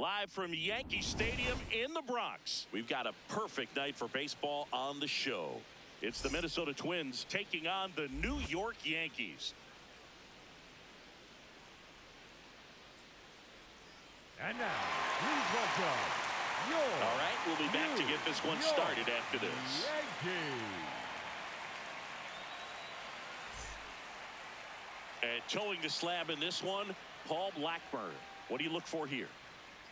Live from Yankee Stadium in the Bronx, we've got a perfect night for baseball on the show. It's the Minnesota Twins taking on the New York Yankees. And now, please welcome York. All right, we'll be back to get this one started after this. Yankees. And towing the slab in this one, Paul Blackburn. What do you look for here?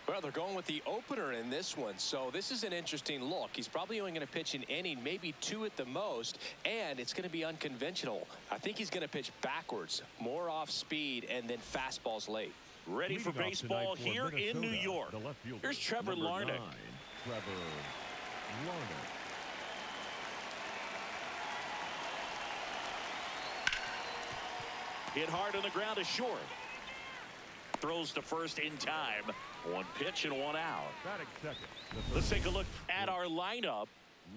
Well, they're going with the opener in this one, so this is an interesting look. He's probably only going to pitch an inning, maybe two at the most, and it's going to be unconventional. I think he's going to pitch backwards, more off speed, and then fastballs late. Ready for baseball here in New York. Here's Trevor Larnach. Trevor Larnach. Hit hard on the ground is short. Throws to first in time. One pitch and one out. Let's take a look at our lineup.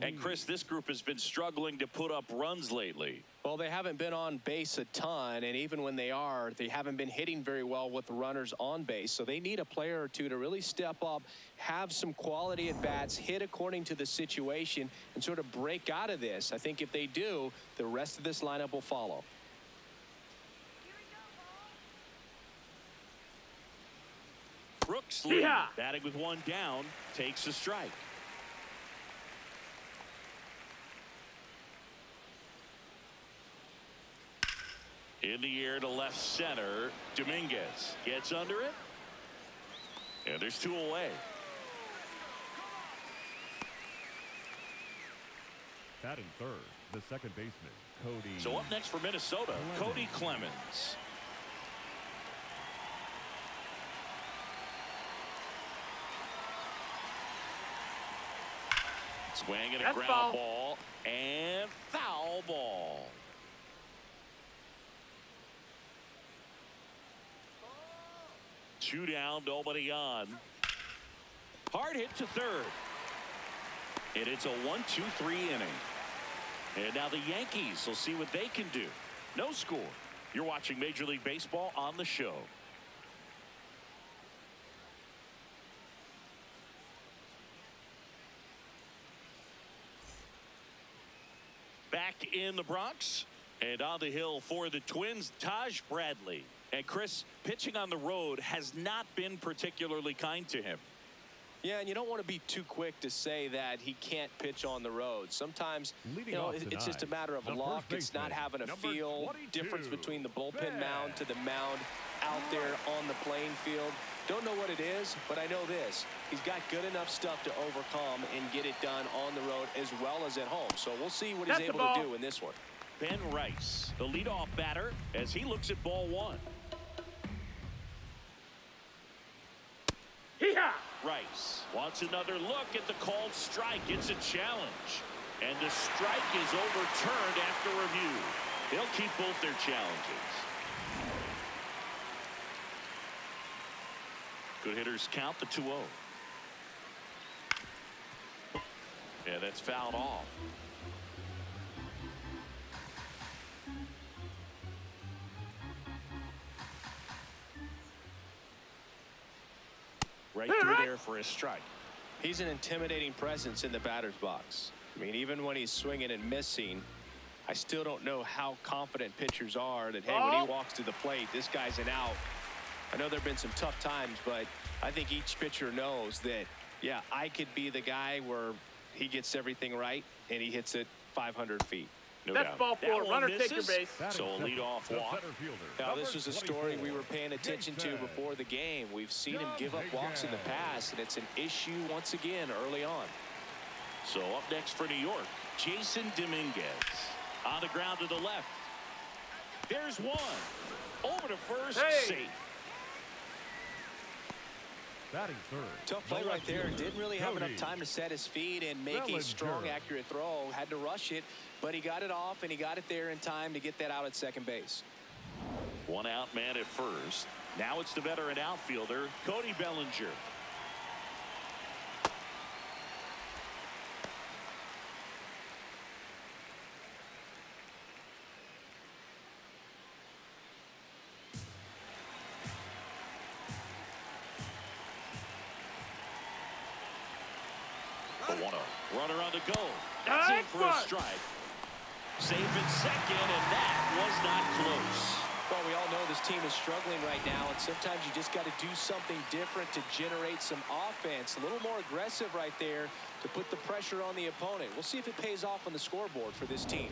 And Chris, this group has been struggling to put up runs lately. Well, they haven't been on base a ton, and even when they are, they haven't been hitting very well with runners on base. So they need a player or two to really step up, have some quality at bats, hit according to the situation, and sort of break out of this. I think if they do, the rest of this lineup will follow. Brooks batting with one down, takes a strike. In the air to left center, Dominguez gets under it. And there's two away. Batting third, the second baseman, Cody. So up next for Minnesota, Cody Clemens. Swing and a ground ball and foul ball. Two down, nobody on. Hard hit to third. And it's a 1-2-3 inning. And now the Yankees will see what they can do. No score. You're watching Major League Baseball on the show. Back in the Bronx and on the hill for the Twins, Taj Bradley. And Chris, pitching on the road has not been particularly kind to him. Yeah, and you don't want to be too quick to say that he can't pitch on the road. Sometimes, it's just a matter of luck. It's not having a feel. Difference between the bullpen mound to the mound out there on the playing field. Don't know what it is, but I know this. He's got good enough stuff to overcome and get it done on the road as well as at home. So we'll see what he's able to do in this one. Ben Rice, the leadoff batter, as he looks at ball one. Rice wants another look at the called strike. It's a challenge. And the strike is overturned after review. They'll keep both their challenges. Good hitters count the 2-0. Yeah, that's fouled off. Right through there for a strike. He's an intimidating presence in the batter's box. I mean, even when he's swinging and missing, I still don't know how confident pitchers are that, hey, when he walks to the plate, this guy's an out. I know there have been some tough times, but I think each pitcher knows that, yeah, I could be the guy where he gets everything right and he hits it 500 feet. No That's doubt. ball four. Runner take your base. So a leadoff walk. Now, this was a story we were paying attention to before the game. We've seen him give up walks in the past, and it's an issue once again early on. So up next for New York, Jason Dominguez. On the ground to the left. There's one. Over to first, safe. Batting third. Tough play right there. Didn't really have enough time to set his feet and make a strong, accurate throw. Had to rush it, but he got it off, and he got it there in time to get that out at second base. One out man at first. Now it's the veteran outfielder, Cody Bellinger. The 1-0. Runner on the go. That's in for a strike. Safe at second, and that was not close. Well, we all know this team is struggling right now, and sometimes you just got to do something different to generate some offense. A little more aggressive right there to put the pressure on the opponent. We'll see if it pays off on the scoreboard for this team.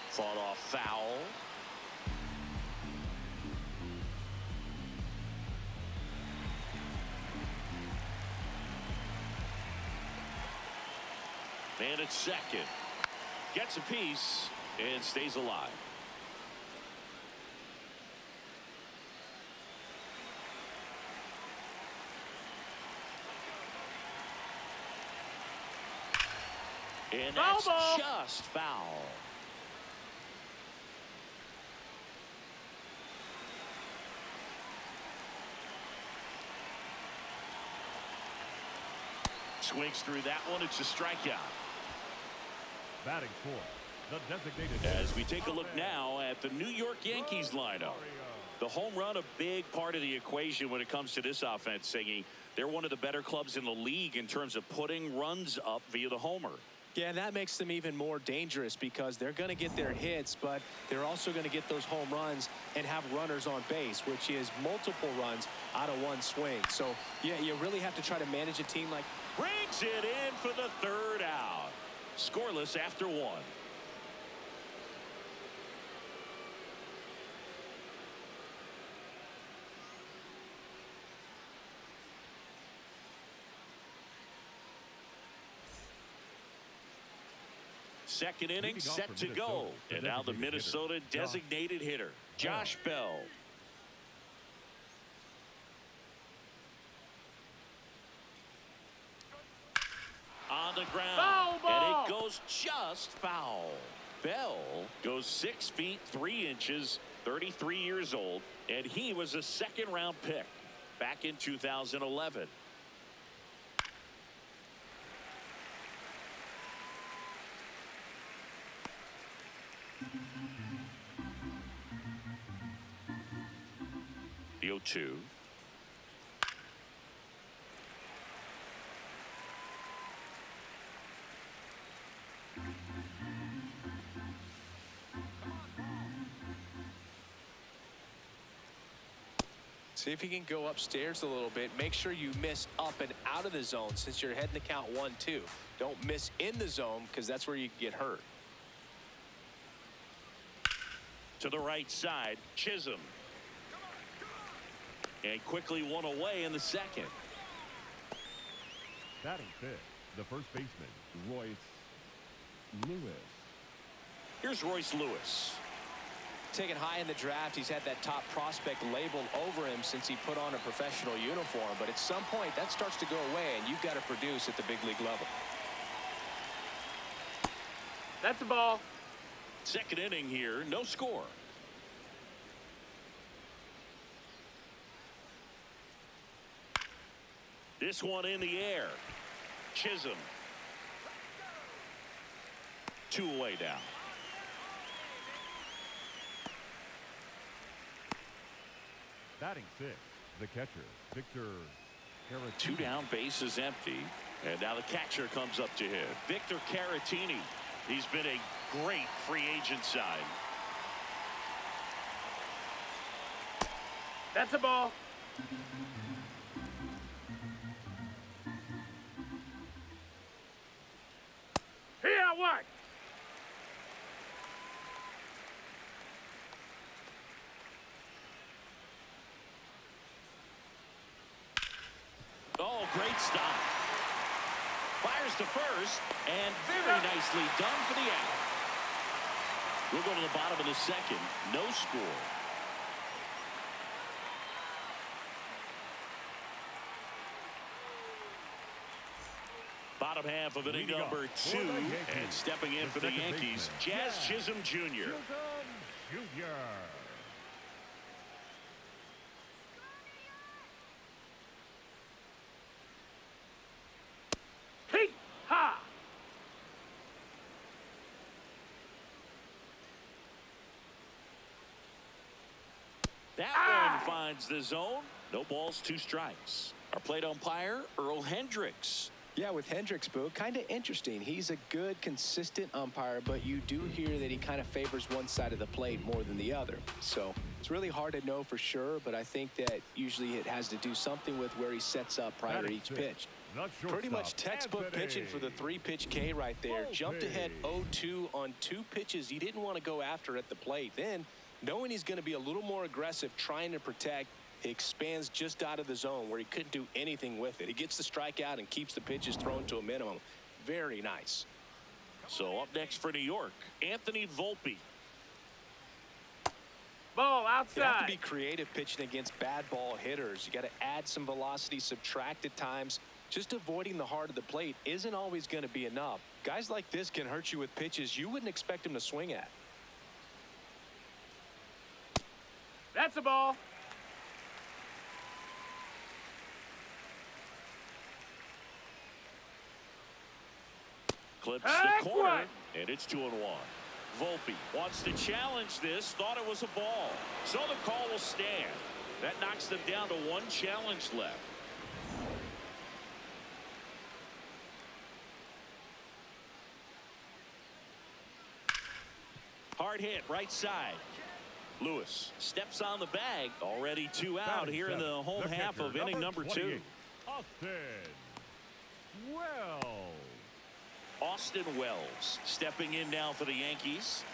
Fought off foul. And it's second. Gets a piece and stays alive. And that's just foul. Swings through that one. It's a strikeout. Batting fourth, the designated. As we take a look now at the New York Yankees lineup. The home run, a big part of the equation when it comes to this offense, Siggy. They're one of the better clubs in the league in terms of putting runs up via the homer. Yeah, that makes them even more dangerous because they're going to get their hits, but they're also going to get those home runs and have runners on base, which is multiple runs out of one swing. So, yeah, you really have to try to manage a team like. Brings it in for the third out. Scoreless after one. Second inning set to go. And now the Minnesota designated hitter, Josh Bell. On the ground. And it goes just foul. Bell goes 6 feet 3 inches, 33 years old, and he was a second-round pick back in 2011. The 0-2. See if you can go upstairs a little bit. Make sure you miss up and out of the zone since you're heading to count 1-2. Don't miss in the zone because that's where you can get hurt. To the right side, Chisholm. And quickly one away in the second. Batting fifth, the first baseman, Royce Lewis. Here's Royce Lewis. Taken high in the draft, he's had that top prospect labeled over him since he put on a professional uniform. But at some point, that starts to go away, and you've got to produce at the big league level. That's a ball. Second inning here, no score. This one in the air. Chisholm. 2 away now. Batting sixth, the catcher, Victor Caratini. 2 down, base is empty. And now the catcher comes up to hit. Victor Caratini. He's been a great free agent sign. That's a ball. Here, what? Oh, great stop. Fires to first, and very nicely done for the out. We'll go to the bottom of the second. No score. Bottom half of inning number 2, and stepping in for the Yankees, Jazz Chisholm Jr. Ha! That one finds the zone. No balls, 2 strikes. Our plate umpire, Earl Hendricks. Yeah, with Hendricks, Boo, kind of interesting. He's a good, consistent umpire, but you do hear that he kind of favors one side of the plate more than the other. So it's really hard to know for sure, but I think that usually it has to do something with where he sets up prior to each pitch. Pretty much textbook pitching for the 3-pitch K right there. Jumped ahead 0-2 on 2 pitches he didn't want to go after at the plate. Then, knowing he's going to be a little more aggressive trying to protect, he expands just out of the zone where he couldn't do anything with it. He gets the strikeout and keeps the pitches thrown to a minimum. Very nice. So up next for New York, Anthony Volpe. Ball outside. You have to be creative pitching against bad ball hitters. You got to add some velocity, subtract at times. Just avoiding the heart of the plate isn't always going to be enough. Guys like this can hurt you with pitches you wouldn't expect him to swing at. That's a ball. Clips the corner, and it's 2-1. Volpe wants to challenge this, thought it was a ball. So the call will stand. That knocks them down to 1 challenge left. Hard hit, right side. Lewis steps on the bag. Already 2 out here in the home half of inning number 2. Austin Wells stepping in now for the Yankees.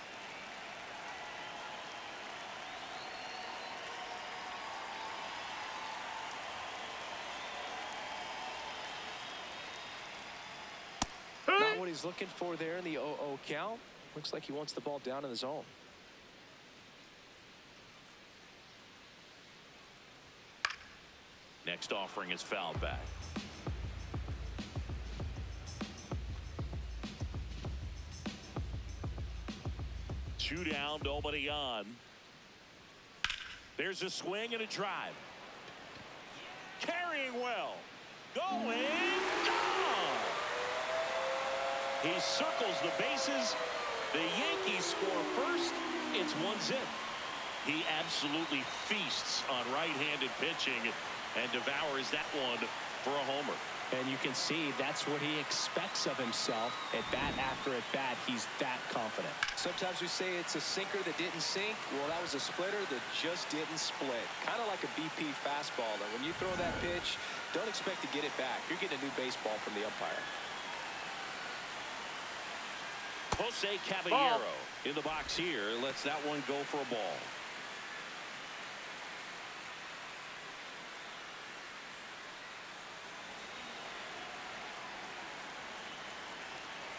Not what he's looking for there in the 0-0 count. Looks like he wants the ball down in the zone. Next offering is fouled back. Two down, nobody on. There's a swing and a drive. Carrying well. Going. Gone. He circles the bases. The Yankees score first. It's 1-0. He absolutely feasts on right-handed pitching and devours that one for a homer. And you can see that's what he expects of himself. At bat after at bat, he's that confident. Sometimes we say it's a sinker that didn't sink. Well, that was a splitter that just didn't split. Kind of like a BP fastball. And when you throw that pitch, don't expect to get it back. You're getting a new baseball from the umpire. Jose Caballero in the box here. Lets that one go for a ball.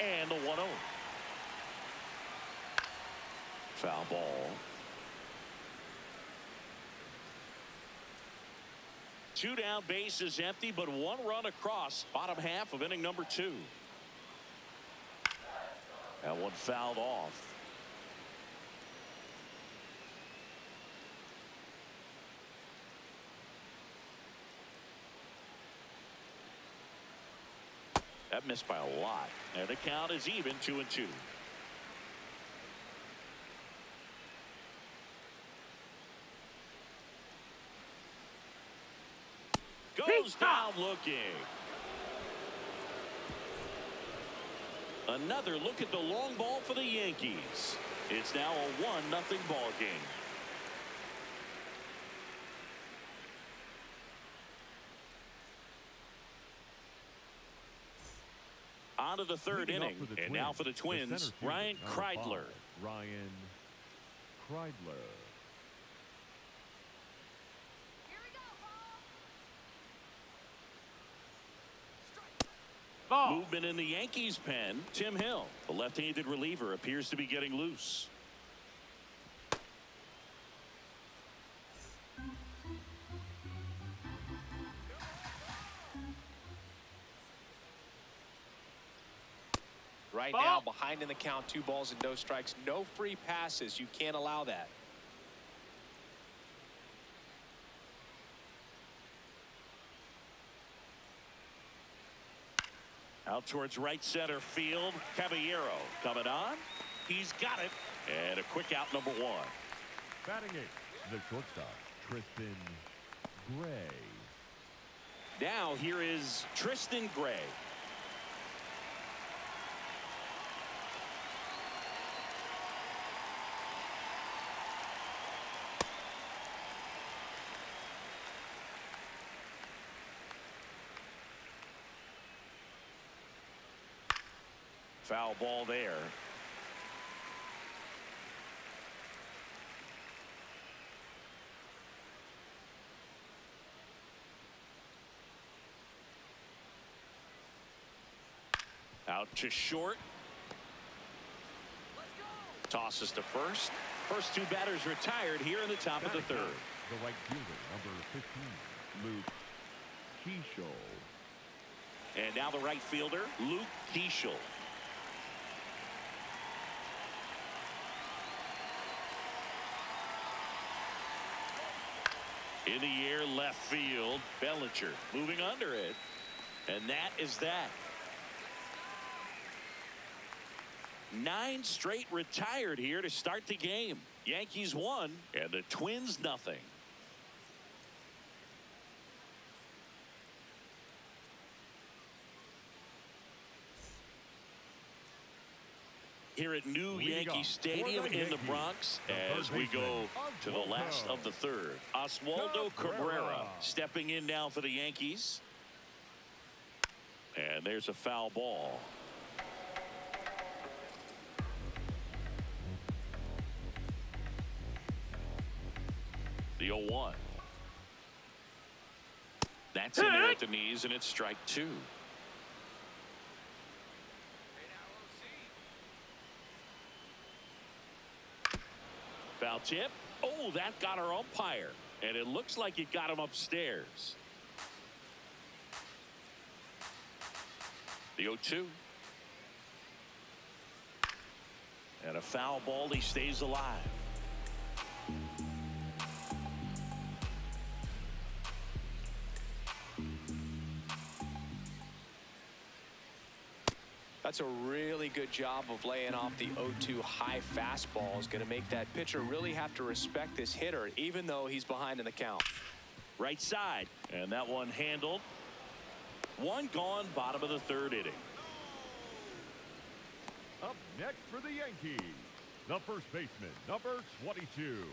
And the 1-0. Foul ball. 2 down, base is empty, but 1 run across. Bottom half of inning number 2. That one fouled off. That missed by a lot. And the count is even 2-2. Goes down looking. Another look at the long ball for the Yankees. It's now a 1-0 ball game. On to the 3rd inning, and now for the Twins, Ryan Kreidler. Ryan Kreidler. Ball. Movement in the Yankees pen. Tim Hill, the left-handed reliever, appears to be getting loose. Right now, behind in the count, 2 balls and no strikes. No free passes. You can't allow that. Out towards right center field. Caballero coming on. He's got it. And a quick out, number 1. Batting 8, the shortstop, Tristan Gray. Now here is Tristan Gray. Foul ball there. Out to short. Tosses to first. First two batters retired here in the top of the third. The right fielder, number 15, Luke Keeschel. And now the right fielder, Luke Keeschel. In the air, left field, Bellinger moving under it. And that is that. 9 straight retired here to start the game. Yankees 1 and the Twins nothing. Here at New Yankee Stadium in the Bronx as we go to the last of the third. Oswaldo Cabrera stepping in now for the Yankees. And there's a foul ball. The 0-1. That's in there at the knees, and it's strike 2. Foul tip. Oh, that got our umpire. And it looks like it got him upstairs. The 0-2. And a foul ball. He stays alive. That's a really good job of laying off the 0-2 high fastball. Is going to make that pitcher really have to respect this hitter, even though he's behind in the count. Right side. And that one handled. One gone, bottom of the third inning. Up next for the Yankees, the first baseman, number 22.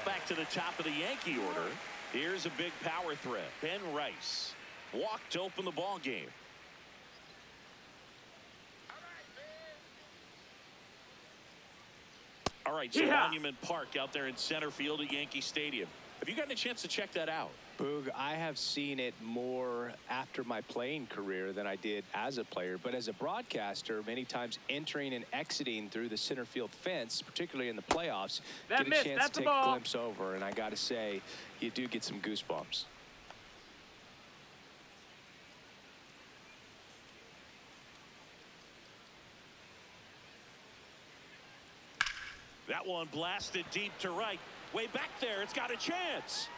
Back to the top of the Yankee order. Here's a big power threat. Ben Rice walked to open the ball game. All right, so Monument Park out there in center field at Yankee Stadium. Have you gotten a chance to check that out? Boog, I have seen it more after my playing career than I did as a player. But as a broadcaster, many times entering and exiting through the center field fence, particularly in the playoffs, get a chance to take a glimpse over. And I got to say, you do get some goosebumps. That one blasted deep to right. Way back there, it's got a chance.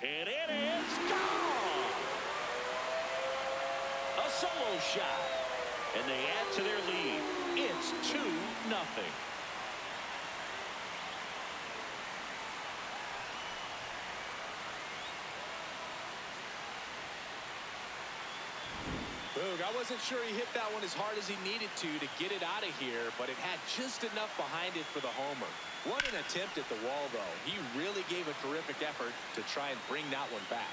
And it is gone. A solo shot. And they add to their lead. It's 2-0. Boog, I wasn't sure he hit that one as hard as he needed to get it out of here, but it had just enough behind it for the homer. What an attempt at the wall, though. He really gave a terrific effort to try and bring that one back.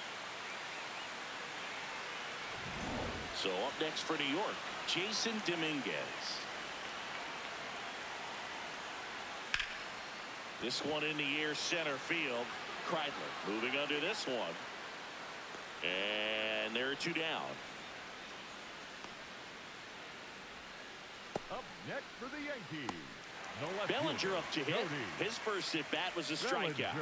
So up next for New York, Jason Dominguez. This one in the air, center field. Kreidler moving under this one. And there are 2 down. Up next for the Yankees, Bellinger up to hit. His first at bat was a strikeout.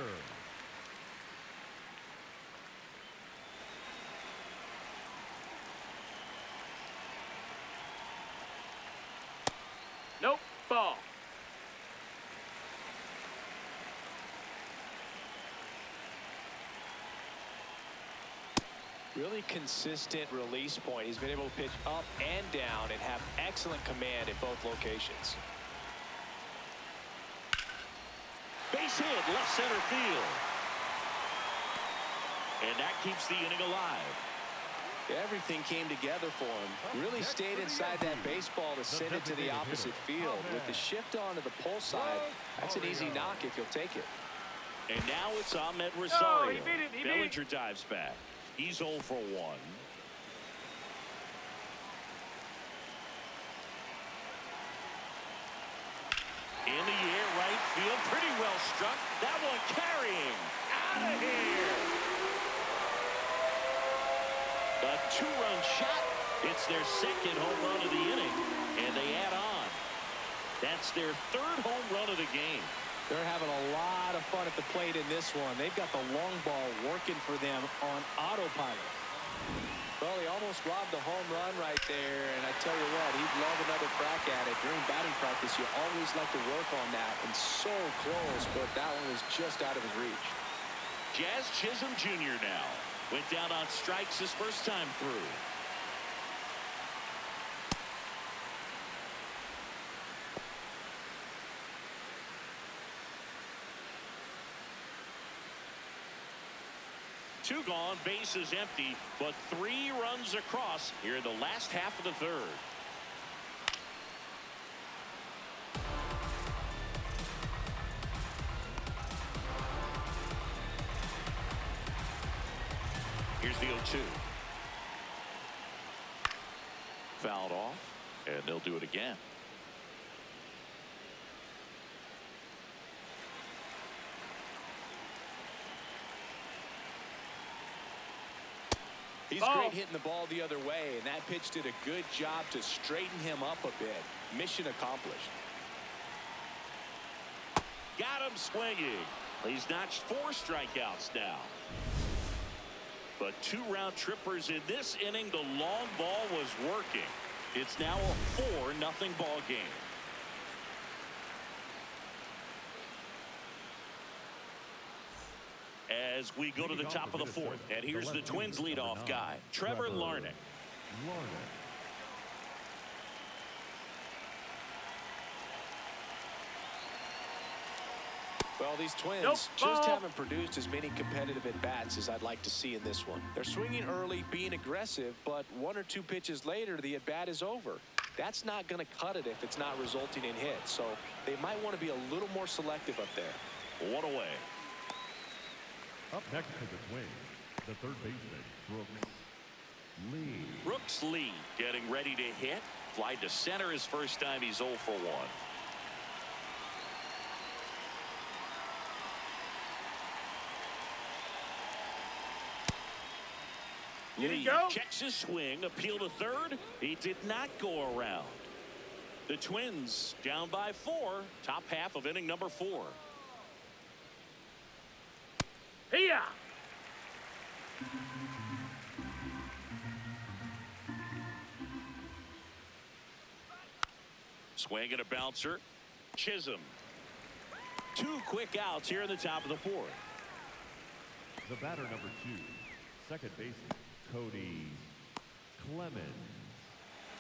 Nope. Ball. Really consistent release point. He's been able to pitch up and down and have excellent command at both locations. Base hit, left center field. And that keeps the inning alive. Everything came together for him. Really stayed inside that baseball to send it to the opposite field. With the shift onto the pull side, that's an easy knock if you'll take it. And now it's Ahmed Rosario. He beat it. Bellinger dives back. He's 0 for 1. In the air, right field. Pretty well struck. That one carrying. Out of here. A 2-run shot. It's their second home run of the inning, and they add on. That's their 3rd home run of the game. They're having a lot of fun at the plate in this one. They've got the long ball working for them on autopilot. Well, he almost robbed a home run right there, and I tell you what, he'd love another crack at it. During batting practice, you always like to work on that, and so close, but that one was just out of his reach. Jazz Chisholm Jr. now went down on strikes his first time through. Two gone, bases empty, but 3 runs across here in the last half of the 3rd. Here's the 0-2. Fouled off, and they'll do it again. He's great hitting the ball the other way, and that pitch did a good job to straighten him up a bit. Mission accomplished. Got him swinging. He's notched 4 strikeouts now. But 2 round trippers in this inning. The long ball was working. It's now a 4-0 ball game. As we go to the top of the 4th, and here's the Twins leadoff guy, Trevor Larnach. Well, these Twins just haven't produced as many competitive at-bats as I'd like to see in this one. They're swinging early, being aggressive, but 1 or 2 pitches later, the at-bat is over. That's not going to cut it if it's not resulting in hits, so they might want to be a little more selective up there. 1 away. Up next to the Twins, the 3rd baseman, Lee. Brooks Lee getting ready to hit. Fly to center his first time. He's 0 for 1. Lee checks his swing. Appeal to 3rd. He did not go around. The Twins down by 4. Top half of inning number 4. Here. Swing and a bouncer. Chisholm. 2 quick outs here in the top of the 4th. The batter number 2, 2nd baseman, Cody Clemens.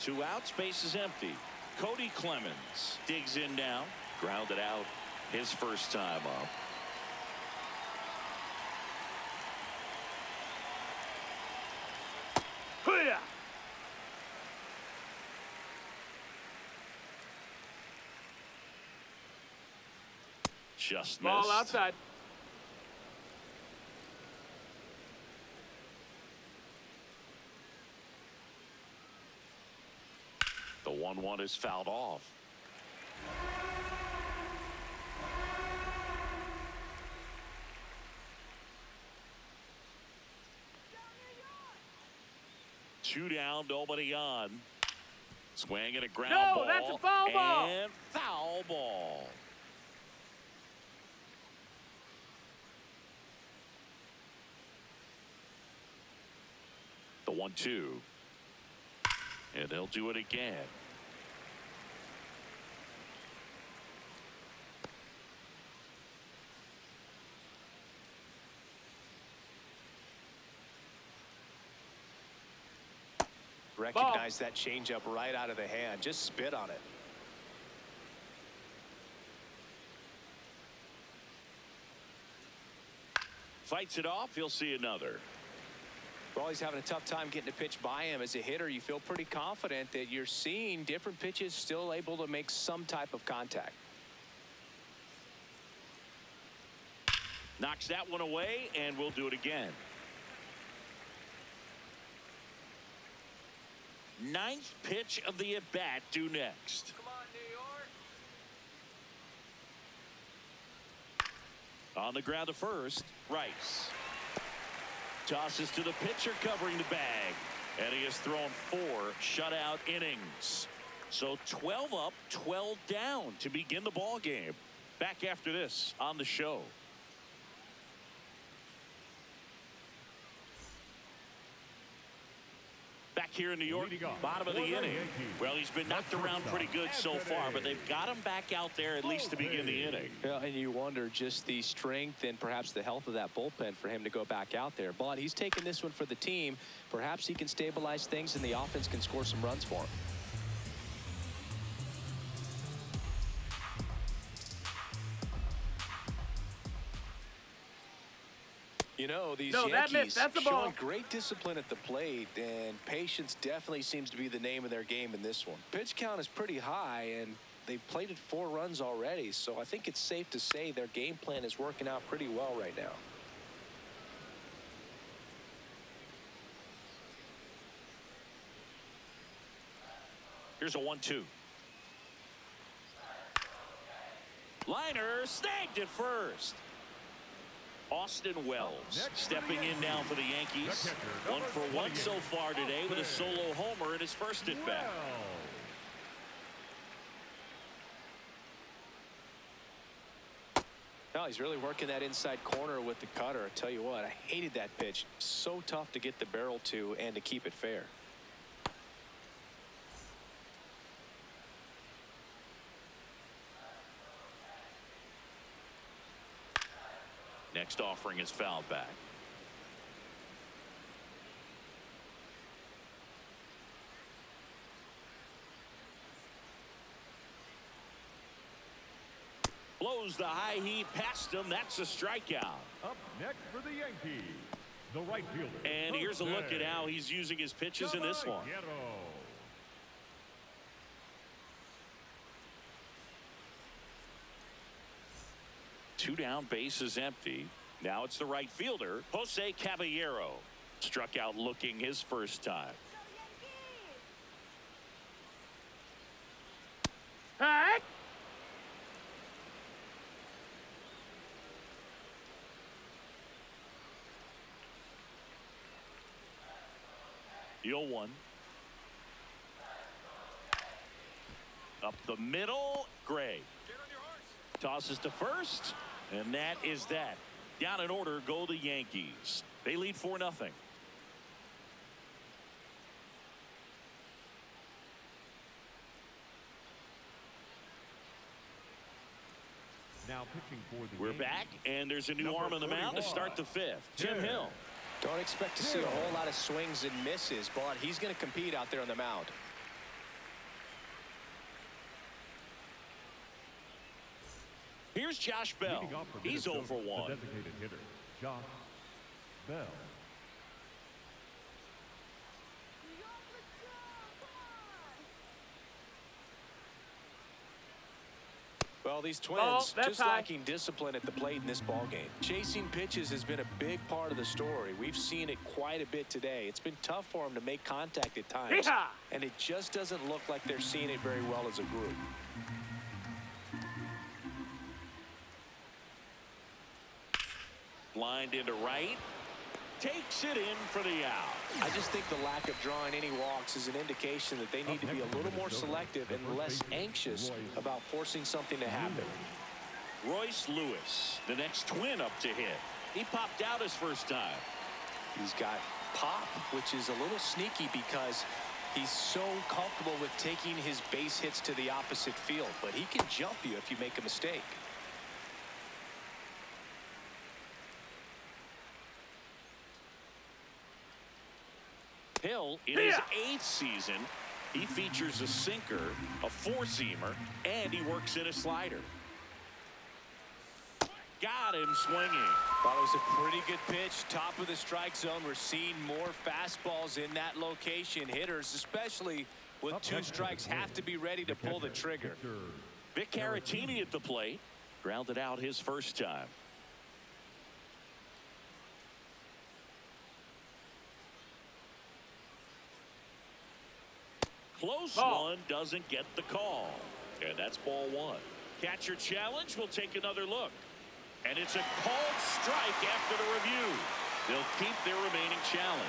2 outs, base is empty. Cody Clemens digs in now. Grounded out his first time up. Here. Just missed. Ball outside. The 1-1 is fouled off. Two down, nobody on. Swing and a ground ball. No, that's a foul ball. And foul ball. The 1-2. And they'll do it again. Recognize that changeup right out of the hand. Just spit on it. Fights it off. He'll see another. Well, he's having a tough time getting a pitch by him. As a hitter, you feel pretty confident that you're seeing different pitches still able to make some type of contact. Knocks that one away, and we'll do it again. Ninth pitch of the at-bat due next. Come on, New York. On the ground to first, Rice. Tosses to the pitcher covering the bag. And he has thrown 4 shutout innings. So 12 up, 12 down to begin the ball game. Back after this on the show. Back here in New York, bottom of the inning. Well, he's been knocked around pretty good so far, but they've got him back out there at least to begin the inning. Yeah, and you wonder just the strength and perhaps the health of that bullpen for him to go back out there. But he's taking this one for the team. Perhaps he can stabilize things and the offense can score some runs for him. You know, these Yankees showing great discipline at the plate, and patience definitely seems to be the name of their game in this one. Pitch count is pretty high, and they've plated 4 runs already, so I think it's safe to say their game plan is working out pretty well right now. Here's a 1-2. Liner snagged at first. Austin Wells stepping in now for the Yankees. 1 for 1 so far today with a solo homer in his first at bat. Well, he's really working that inside corner with the cutter. I tell you what, I hated that pitch. So tough to get the barrel to and to keep it fair. Next offering is fouled back. Blows the high heat past him. That's a strikeout. Up next for the Yankees, the right fielder. And here's a look at how he's using his pitches in this one. Two down, base is empty. Now it's the right fielder, Jose Caballero. Struck out looking his first time. Hey! The 0-1. Up the middle, Gray. Tosses to first, and that is that. Down in order go the Yankees. They lead 4-0. Now pitching for the We're Yankees, back, and there's a new arm on the mound to start the 5th. Tim Hill. Don't expect to see a whole lot of swings and misses, but he's going to compete out there on the mound. Here's Josh Bell. He's 0 for 1. Designated hitter, Josh Bell. Well, these Twins just lacking discipline at the plate in this ballgame. Chasing pitches has been a big part of the story. We've seen it quite a bit today. It's been tough for them to make contact at times, and it just doesn't look like they're seeing it very well as a group. Lined into right. Takes it in for the out. I just think the lack of drawing any walks is an indication that they need to be a little more selective and less anxious about forcing something to happen. Royce Lewis, the next Twin up to hit. He popped out his first time. He's got pop, which is a little sneaky because he's so comfortable with taking his base hits to the opposite field, but he can jump you if you make a mistake. Hill, in his 8th season, he features a sinker, a 4-seamer, and he works in a slider. Got him swinging. Well, it was a pretty good pitch. Top of the strike zone. We're seeing more fastballs in that location. Hitters, especially with two strikes, have to be ready to pull the trigger. Vic Caratini at the plate. Grounded out his first time. Close one, doesn't get the call. And that's ball one. Catcher challenge. We'll take another look. And it's a called strike after the review. They'll keep their remaining challenge.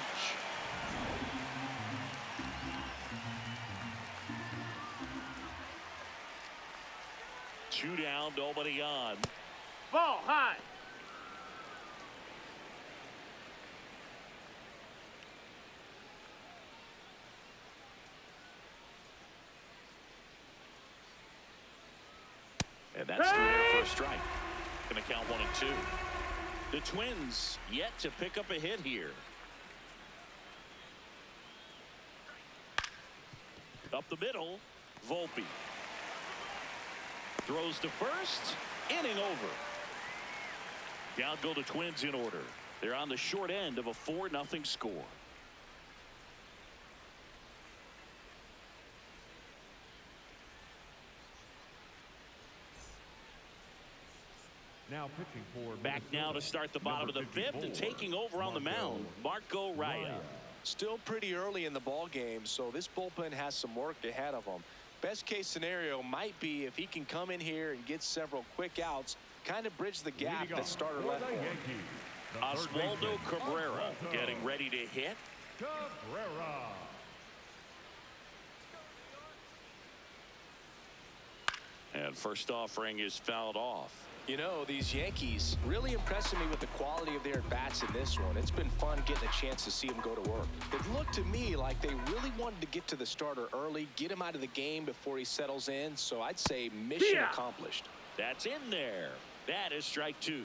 Two down, nobody on. Ball high. And that's through there for a strike. Going to count 1-2. The Twins yet to pick up a hit here. Up the middle, Volpe. Throws to first, inning over. Down go the Twins in order. They're on the short end of a 4-0 score. Now pitching for back now to start the bottom of the fifth and taking over on the mound, Marco Raya. Still pretty early in the ball game, so this bullpen has some work ahead of them. Best case scenario might be if he can come in here and get several quick outs, kind of bridge the gap that starter left for him. Oswaldo Cabrera getting ready to hit. Cabrera. And first offering is fouled off. You know, these Yankees really impressing me with the quality of their at-bats in this one. It's been fun getting a chance to see them go to work. It looked to me like they really wanted to get to the starter early, get him out of the game before he settles in. So I'd say mission accomplished. That's in there. That is strike two.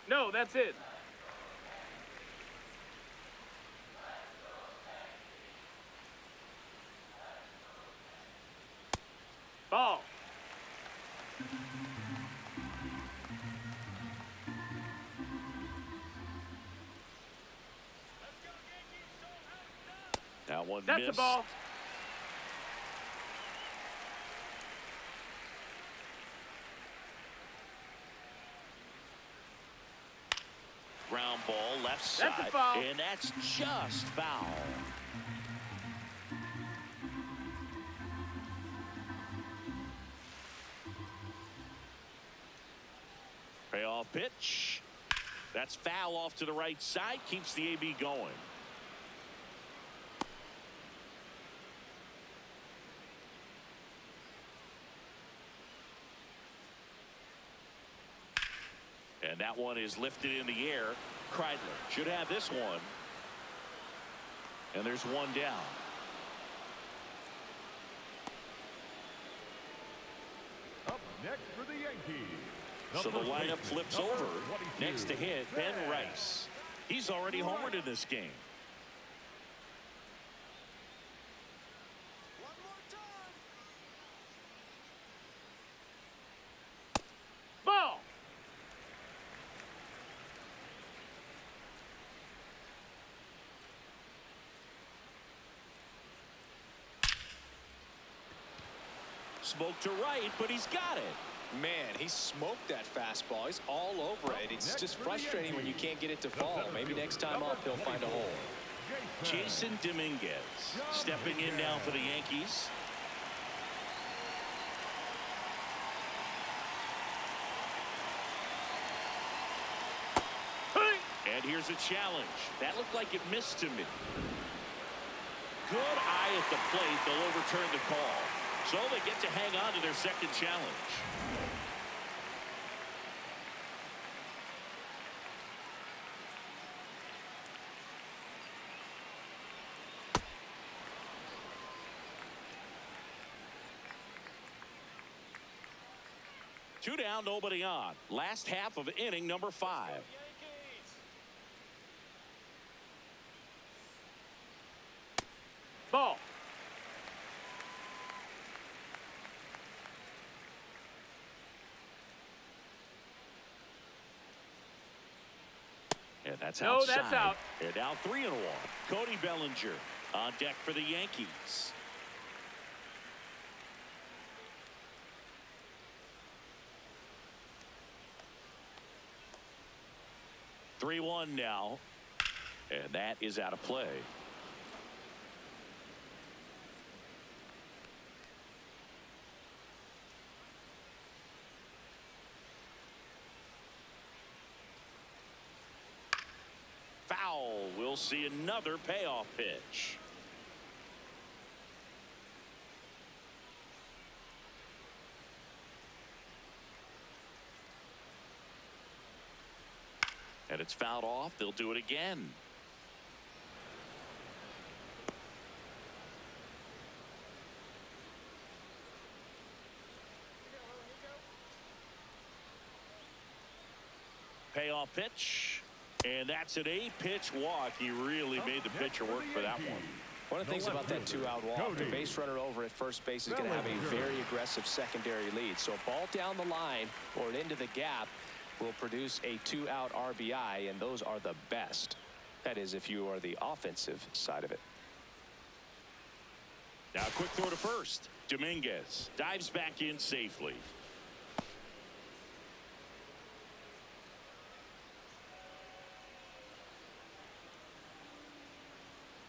No, that's it. Ball. That one That's missed. a ball. Ground ball left side. That's a foul. And that's just foul. Payoff pitch. That's foul off to the right side. Keeps the AB going. And that one is lifted in the air. Kreidler should have this one. And there's one down. Up next for the Yankees. So the lineup flips over. Next to hit, Ben Rice. He's already homered in this game. Ball. Smoke to right, but he's got it. Man, he smoked that fastball. He's all over it. It's just frustrating when you can't get it to fall. Maybe next time up he'll find a hole. Jason Dominguez stepping in now for the Yankees. And here's a challenge. That looked like it missed to me. Good eye at the plate. They'll overturn the call. So they get to hang on to their second challenge. Two down, nobody on. Last half of inning number 5. That's No, outside. that's out. And now 3-1. Cody Bellinger on deck for the Yankees. 3-1 now. And that is out of play. Foul. We'll see another payoff pitch. And it's fouled off. They'll do it again. Payoff pitch. And that's an 8-pitch walk. He really made the pitcher work for that one. One of the things about that 2-out walk, the base runner over at first base is going to have a very aggressive secondary lead. So a ball down the line or into the gap will produce a 2-out RBI, and those are the best. That is, if you are the offensive side of it. Now a quick throw to first. Dominguez dives back in safely.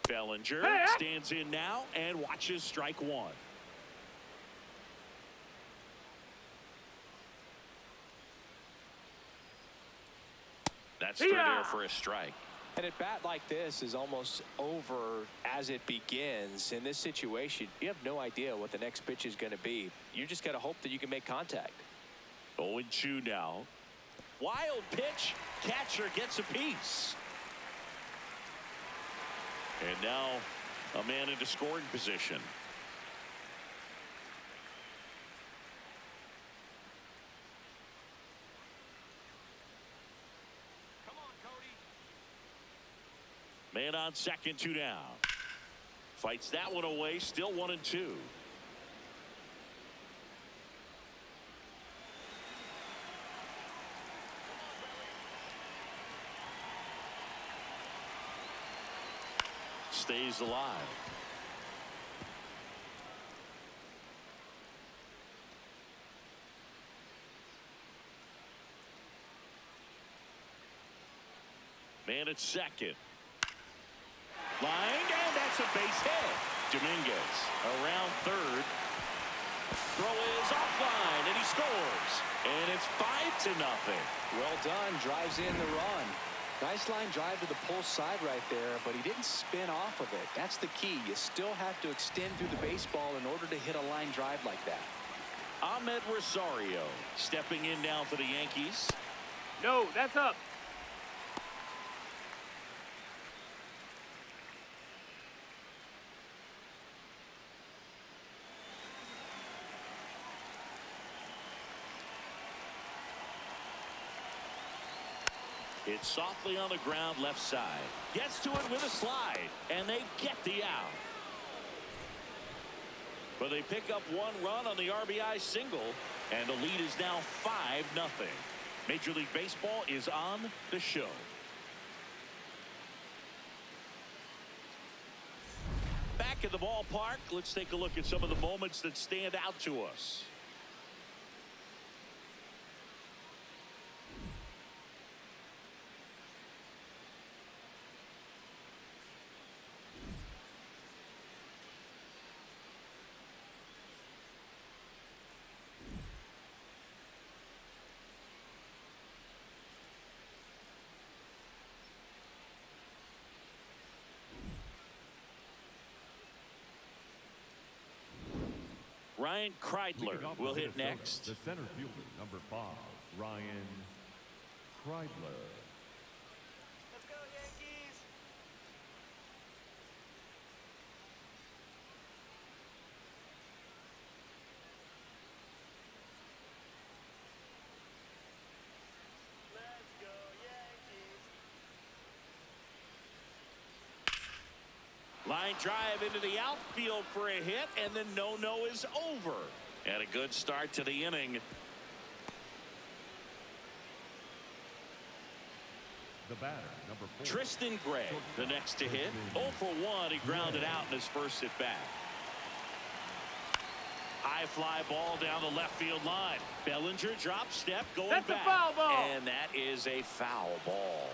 Bellinger stands in now and watches strike one. That's through there for a strike. And at bat like this is almost over as it begins. In this situation, you have no idea what the next pitch is going to be. You just got to hope that you can make contact. 0-2 now. Wild pitch. Catcher gets a piece. And now a man into scoring position. Come on, Cody. Man on second, 2 down. Fights that one away. Still 1-2. Stays alive. Man at second. Line, and that's a base hit. Dominguez around third. Throw is offline, and he scores. And it's 5-0. Well done. Drives in the run. Nice line drive to the pull side right there, but he didn't spin off of it. That's the key. You still have to extend through the baseball in order to hit a line drive like that. Ahmed Rosario stepping in now for the Yankees. No, that's up. It's softly on the ground left side. Gets to it with a slide, and they get the out. But they pick up one run on the RBI single, and the lead is now 5-0. Major League Baseball is on the show. Back at the ballpark, let's take a look at some of the moments that stand out to us. Ryan Kreidler will hit next. The center fielder, number 5, Ryan Kreidler. Let's go, Yankees. Let's go, Yankees. Line drive into the outfield for a hit, and the no-no is over. And a good start to the inning. The batter, number 4. Tristan Gray, the next to hit. 0 for 1. He grounded out in his first at bat. High fly ball down the left field line. Bellinger drop step going back. That's a foul ball. And that is a foul ball.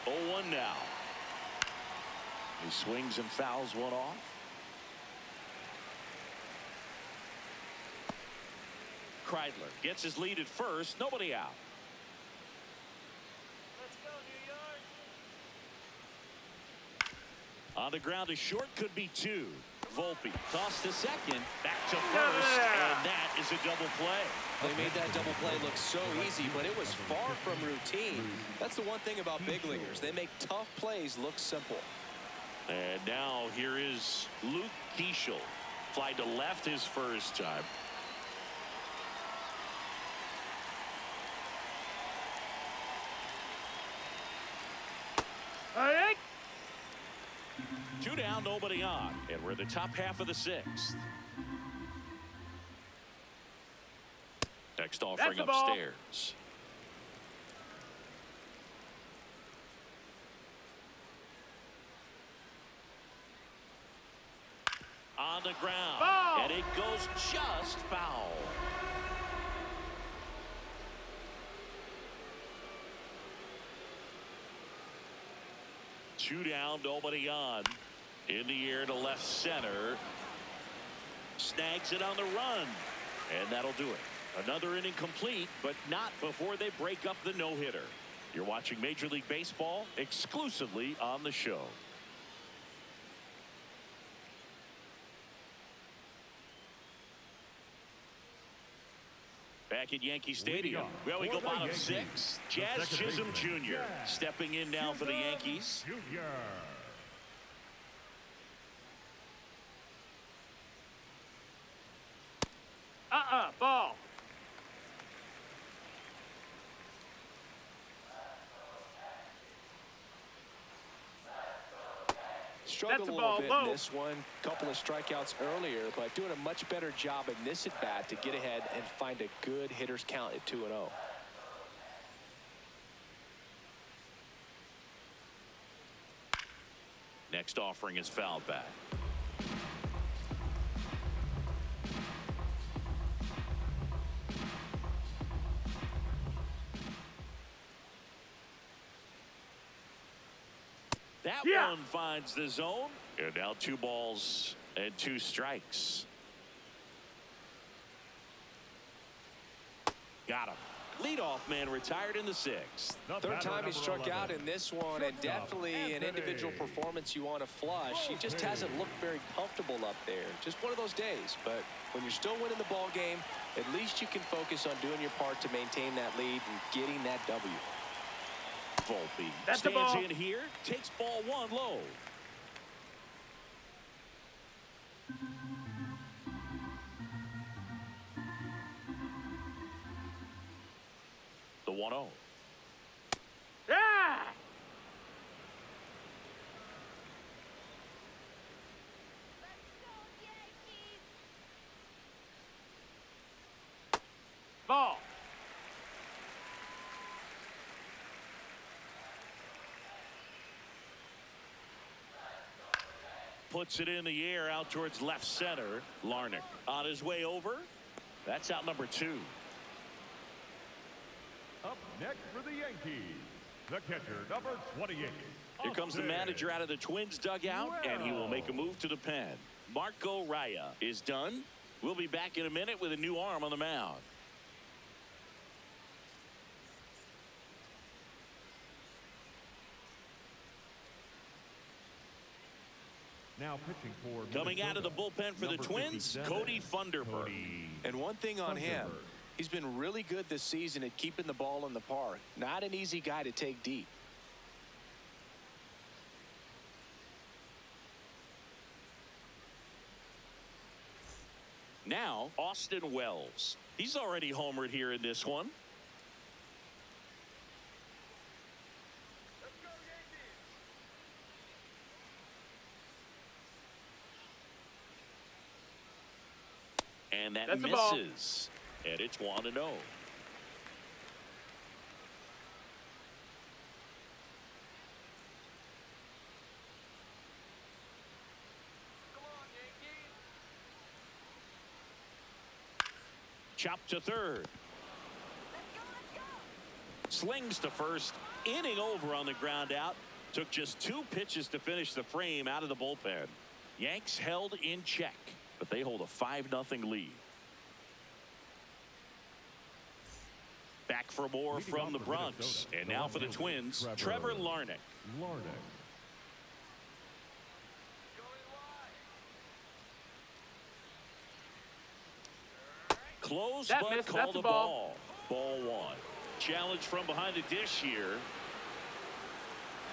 Oh, 1 now. He swings and fouls one off. Kreidler gets his lead at first. Nobody out. Let's go, New York. On the ground, a short could be 2. Volpe tossed to second, back to first, and that is a double play. They made that double play look so easy, but it was far from routine. That's the one thing about big leaguers. They make tough plays look simple. And now here is Luke Keeschel. Fly to left his first time. All right. 2 down, nobody on. And we're in the top half of the 6th. Next offering upstairs. On the ground. Foul. And it goes just foul. Two down, nobody on. In the air to left center. Snags it on the run. And that'll do it. Another inning complete, but not before they break up the no-hitter. You're watching Major League Baseball exclusively on the show. Back at Yankee Stadium. Well, we go bottom 6. Jazz Chisholm Jr. stepping in now for the Yankees. Ball. Struggled a little bit in this one. Couple of strikeouts earlier, but doing a much better job in this at bat to get ahead and find a good hitter's count at 2-0. Next offering is fouled back. That one finds the zone. And now 2 balls and 2 strikes. Got him. Leadoff man retired in the 6th. Third time he struck out in this one, and definitely an individual performance you want to flush. He just hasn't looked very comfortable up there. Just one of those days. But when you're still winning the ball game, at least you can focus on doing your part to maintain that lead and getting that W. Volpe stands in here, takes ball 1 low. The 1-0. Yeah! Ball. Puts it in the air out towards left center. Larnach on his way over. That's out number 2. Up next for the Yankees, the catcher, number 28. Here comes the manager out of the Twins dugout, and he will make a move to the pen. Marco Raya is done. We'll be back in a minute with a new arm on the mound. Now pitching for coming out of the bullpen for the Twins, Cody Funderburk. And one thing on him, he's been really good this season at keeping the ball in the park. Not an easy guy to take deep. Now, Austin Wells. He's already homered here in this one. And that That's a ball. misses. And it's 1-0. Come on, Yankees. Chop to third. Slings to first. Inning over on the ground out. Took just 2 pitches to finish the frame out of the bullpen. Yanks held in check, but they hold a 5-0 lead. Back for more from the Bronx. And now for the Twins, Trevor Larnach. Close, That but missed. called That's a a ball. Ball 1. Challenge from behind the dish here.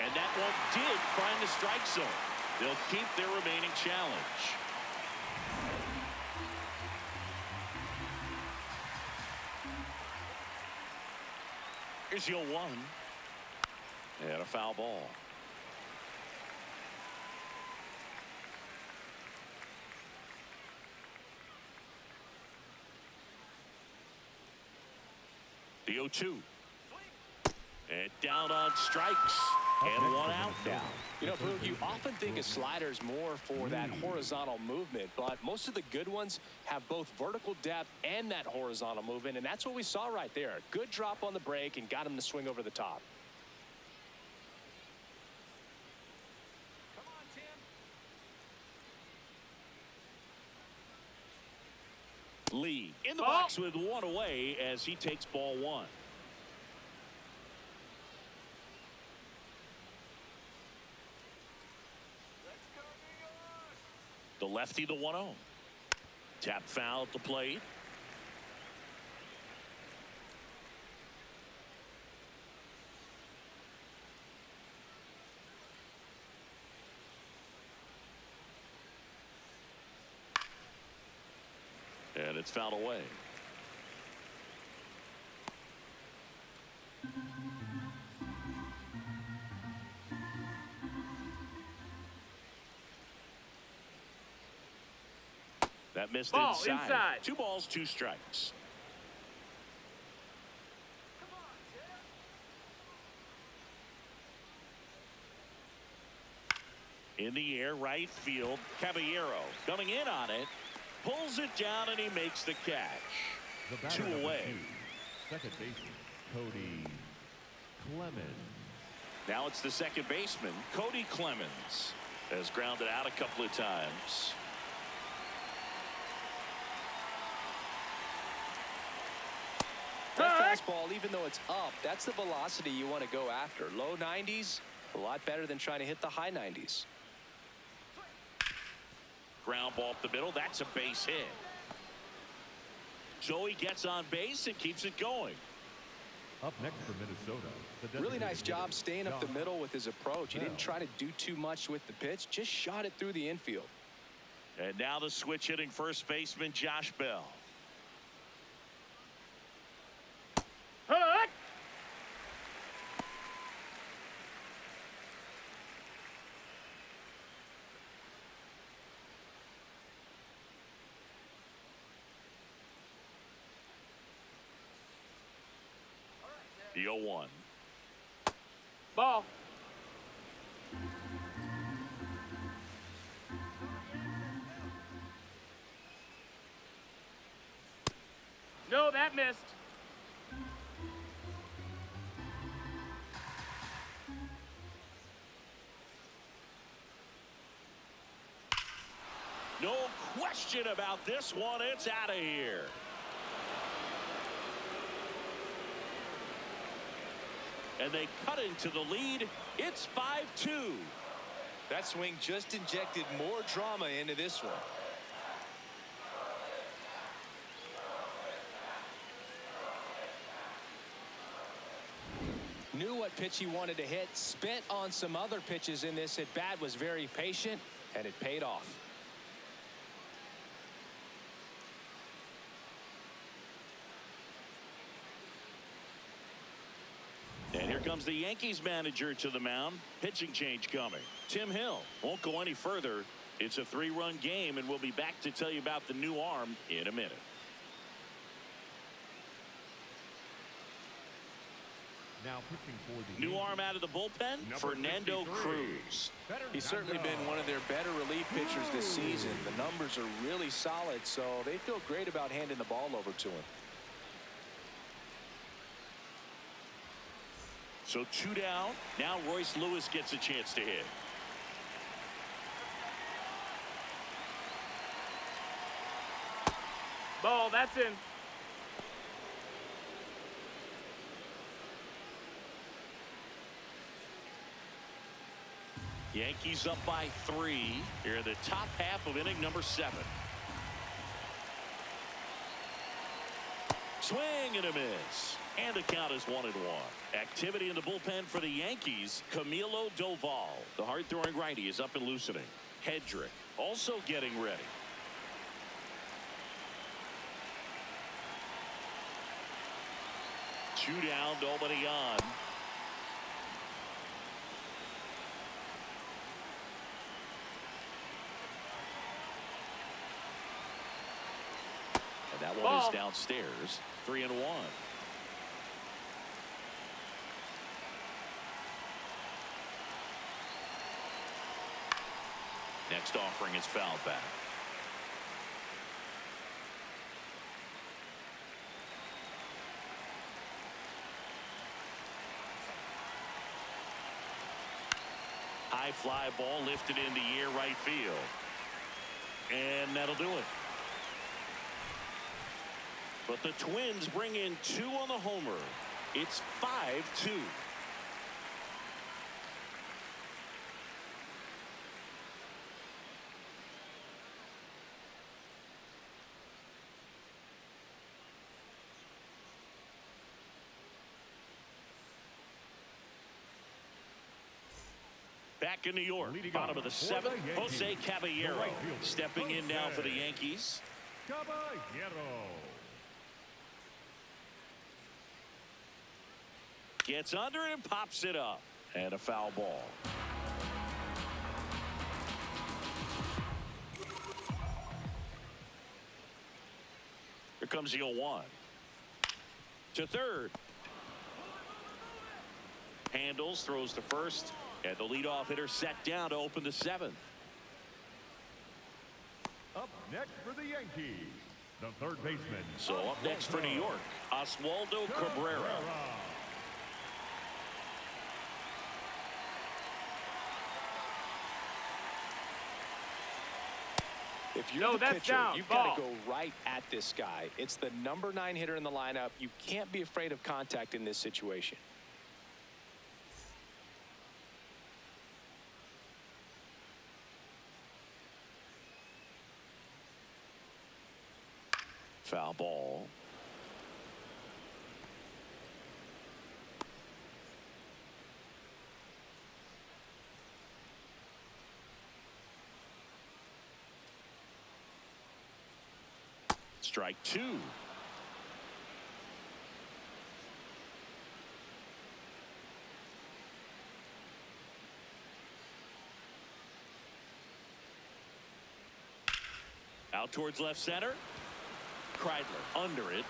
And that one did find the strike zone. They'll keep their remaining challenge. Here's your 1. And a foul ball. The 0-2. And down on strikes. And 1 out now. You know, Boog, you often think of sliders more for that horizontal movement, but most of the good ones have both vertical depth and that horizontal movement, and that's what we saw right there. Good drop on the break and got him to swing over the top. Come on, Tim. Lee in the Ball. box with 1 away as he takes ball 1. Let's go, New York. The lefty, the 1-0. Tap foul at the plate. And it's fouled away. That missed Ball inside. inside. 2 balls, 2 strikes. Come on, Tim. In the air, right field. Caballero coming in on it. Pulls it down and he makes the catch. The batter 2 number away. 2, second baseman, Cody Clemens. Now it's the second baseman, Cody Clemens. Has grounded out a couple of times. That fastball, even though it's up, that's the velocity you want to go after. Low 90s, a lot better than trying to hit the high 90s. Ground ball up the middle. That's a base hit. So he gets on base and keeps it going. Up next for Minnesota. the Really nice designated job hitter, staying up the middle with his approach. He didn't try to do too much with the pitch, just shot it through the infield. And now the switch hitting first baseman Josh Bell. Hook. The 0-1. Ball. No, that missed. No question about this one. It's out of here. And they cut into the lead. It's 5-2. That swing just injected more drama into this one. Knew what pitch he wanted to hit, spent on some other pitches in this at bat, was very patient, and it paid off. And here comes the Yankees manager to the mound. Pitching change coming. Tim Hill won't go any further. It's a 3-run game, and we'll be back to tell you about the new arm in a minute. Now pitching for the New Yankees. arm out of the bullpen, Fernando Cruz. He's certainly been one of their better relief pitchers this season. The numbers are really solid, so they feel great about handing the ball over to him. So 2 down. Now Royce Lewis gets a chance to hit. Ball, that's in. Yankees up by 3 here in the top half of inning number 7. Swing and a miss. And the count is 1-1. Activity in the bullpen for the Yankees. Camilo Doval, the hard-throwing righty, is up and loosening. Hedrick also getting ready. Two down, nobody on. And that one is downstairs. 3-1. Next offering is fouled back. High fly ball lifted in the air right field. And that'll do it. But the Twins bring in 2 on the homer. It's 5-2. Back in New York, bottom of the 7th, Jose Caballero stepping in now for the Yankees. Caballero. Gets under it and pops it up. And a foul ball. Here comes the 0-1. To third. Handles, throws to first. And the leadoff hitter set down to open the 7th. Up next for the Yankees, the third baseman. So up next for New York, Oswaldo Cabrera. If you're the pitcher, you've got to go right at this guy. It's the number 9 hitter in the lineup. You can't be afraid of contact in this situation. Foul ball. Strike 2. Out towards left center. Kreidler under it.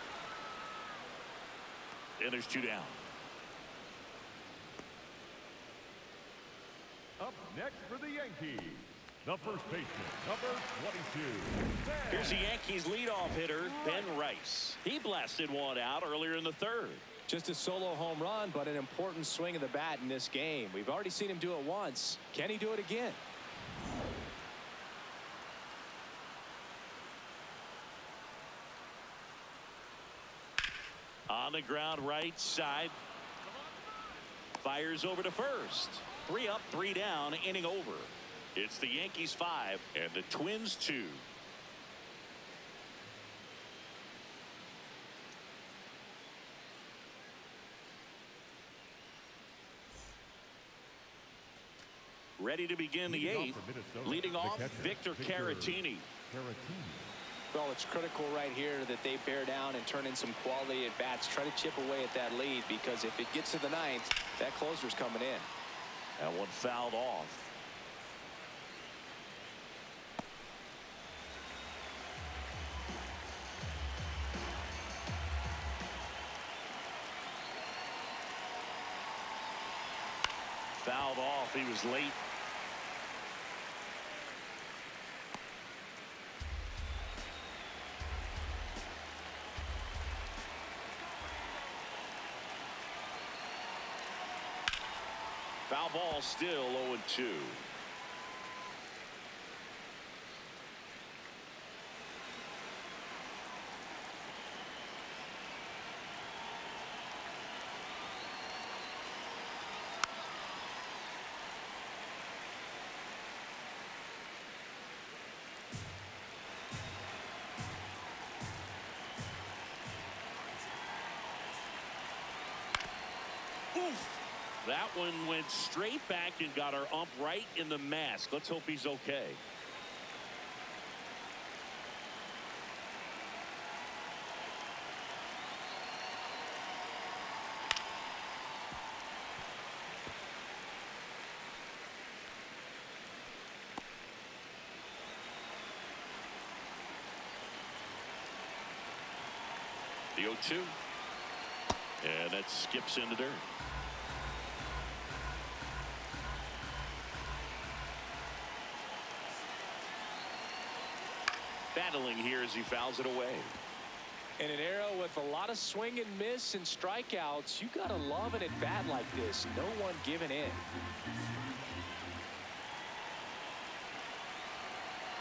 And there's 2 down. Up next for the Yankees, the first baseman, number 22. Here's the Yankees leadoff hitter, Ben Rice. He blasted one out earlier in the 3rd. Just a solo home run, but an important swing of the bat in this game. We've already seen him do it once. Can he do it again? On the ground right side. Fires over to first. 3 up, 3 down, inning over. It's the Yankees 5 and the Twins 2. Ready to begin the 8th. Leading off, Victor Caratini. Well, it's critical right here that they bear down and turn in some quality at bats. Try to chip away at that lead, because if it gets to the 9th, that closer's coming in. That one fouled off. Fouled off. He was late. Foul ball, still 0-2. Oof. That one went straight back and got our ump right in the mask. Let's hope he's okay. The 0-2. And that skips into dirt. Battling here as he fouls it away. In an era with a lot of swing and miss and strikeouts, you gotta love an at bat like this. No one giving in.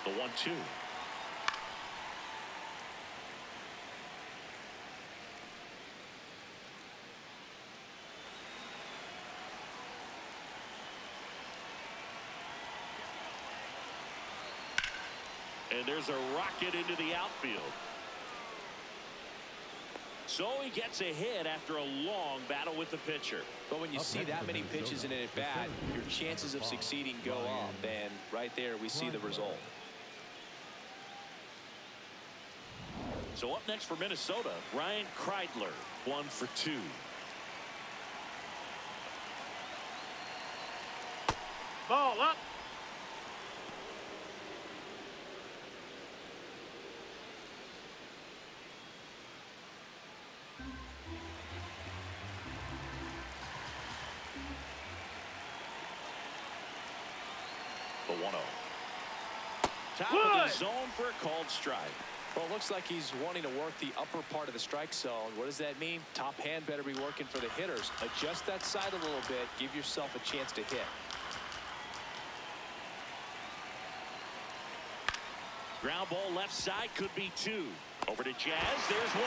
The 1-2. And there's a rocket into the outfield. So he gets a hit after a long battle with the pitcher. But when you see that many pitches in an at bat, your chances of succeeding go up. And right there we see the result. So up next for Minnesota, Ryan Kreidler, 1 for 2. Ball up. The 1-0. Top of the zone for a called strike. Well, it looks like he's wanting to work the upper part of the strike zone. What does that mean? Top hand better be working for the hitters. Adjust that side a little bit. Give yourself a chance to hit. Ground ball left side, could be 2. Over to Jazz, there's 1.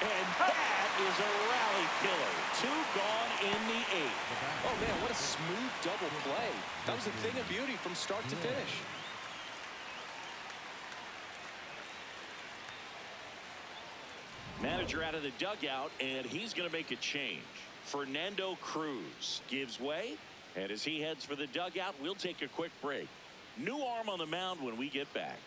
And that is a rally killer. 2 gone in the 8th. Oh, man, what a smooth double play. That was a thing of beauty from start to finish. Manager out of the dugout, and he's going to make a change. Fernando Cruz gives way, and as he heads for the dugout, we'll take a quick break. New arm on the mound when we get back.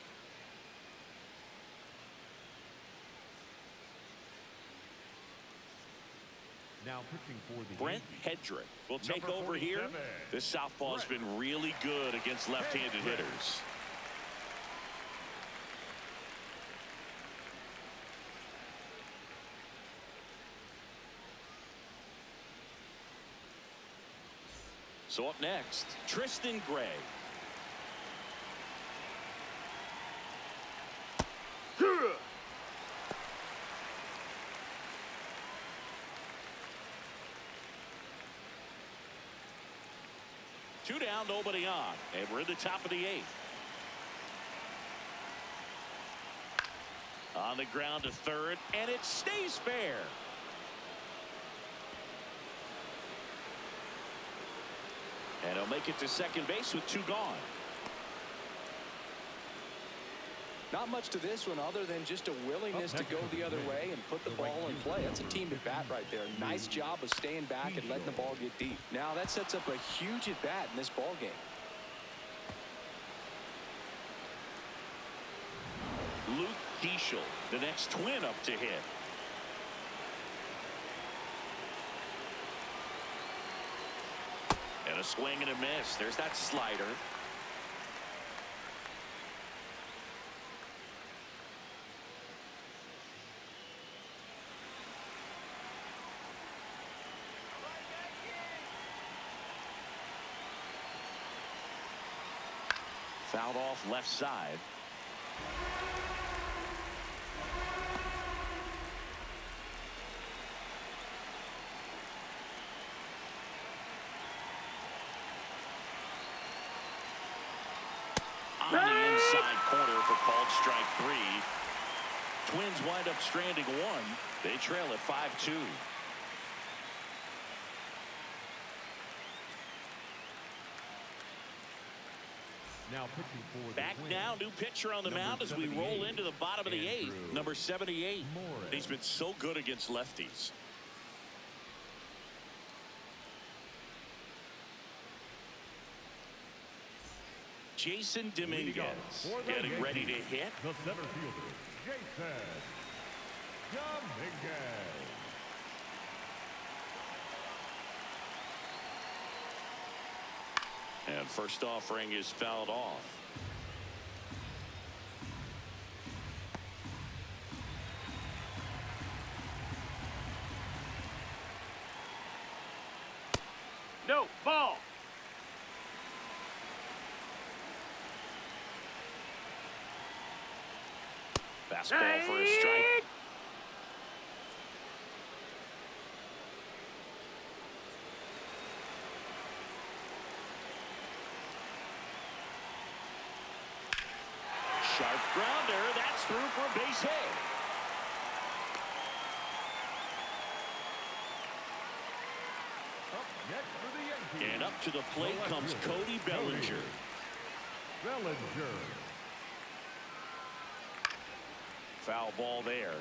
Now pitching for the Brent Yankees. Hedrick will take Number over here. 47, This southpaw's Brent been really good against left-handed Hedrick. hitters. So up next, Tristan Gray. Two down, nobody on, and we're in the top of the 8th. On the ground to third, and it stays fair. And he'll make it to second base with 2 gone. Not much to this one other than just a willingness to go the other way and put the ball in play. That's a team at bat right there. Nice job of staying back and letting the ball get deep. Now that sets up a huge at bat in this ball game. Luke Keeschel, the next twin up to hit. And a swing and a miss. There's that slider. Fouled off left side. On the inside corner for called strike 3. Twins wind up stranding one. They trail at 5-2. Now pitching for the Back Twins. now, new pitcher on the mound as we roll into the bottom of the 8th. Number 78. He's been so good against lefties. Jason Dominguez getting ready to hit. The center fielder, Jason Dominguez. And first offering is fouled off. No, ball. Fastball for a strike. Sharp grounder. That's through for a base hit. Up next for the Yankees. And up to the plate comes Cody Bellinger. Bellinger. Foul ball there.